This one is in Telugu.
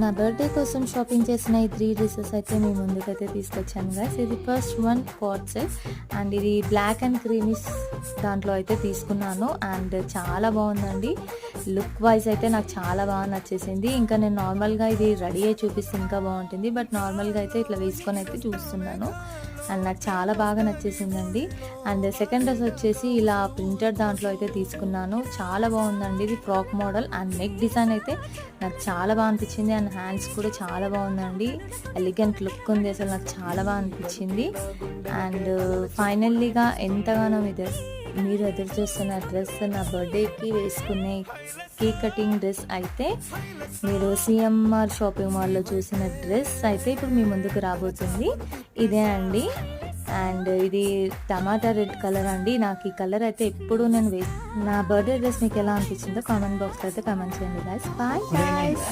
నా బర్త్డే కోసం షాపింగ్ చేసిన ఈ 3 డ్రెస్సెస్ అయితే మీ ముందుకైతే తీసుకొచ్చాను గైస్. ఇది first one coat set and ఇది బ్లాక్ అండ్ క్రీమిష్ దాంట్లో అయితే తీసుకున్నాను అండ్ చాలా బాగుందండి. లుక్ వైజ్ అయితే నాకు చాలా బాగా నచ్చేసింది. ఇంకా నేను నార్మల్గా ఇది రెడీ అయ్యి చూపిస్తే ఇంకా బాగుంటుంది, బట్ నార్మల్గా అయితే ఇట్లా వేసుకొని అయితే చూస్తున్నాను అండ్ నాకు చాలా బాగా నచ్చేసిందండి. అండ్ సెకండ్ డ్రెస్ వచ్చేసి ఇలా ప్రింటెడ్ దాంట్లో అయితే తీసుకున్నాను. చాలా బాగుందండి. ఇది frock model and neck design అయితే నాకు చాలా బాగా అనిపించింది అండ్ హ్యాండ్స్ కూడా చాలా బాగుందండి. ఎలిగెంట్ లుక్ ఉంది, అసలు నాకు చాలా బాగా అనిపించింది. అండ్ ఫైనల్లీగా ఎంతగానో మీరు ఎదురు చూస్తున్న డ్రెస్, నా బర్త్డేకి వేసుకునే కేక్ కటింగ్ డ్రెస్ అయితే మీరు సిఎంఆర్ షాపింగ్ మాల్లో చూసిన డ్రెస్ అయితే ఇప్పుడు మీ ముందుకు రాబోతుంది. ఇదే అండి. అండ్ ఇది టమాటా రెడ్ కలర్ అండి. నాకు ఈ కలర్ అయితే ఎప్పుడు నేను నా బర్త్డే డ్రెస్ మీకు ఎలా అనిపించిందో కామెంట్ బాక్స్లో అయితే కామెంట్ చేయండి గైస్. Bye guys.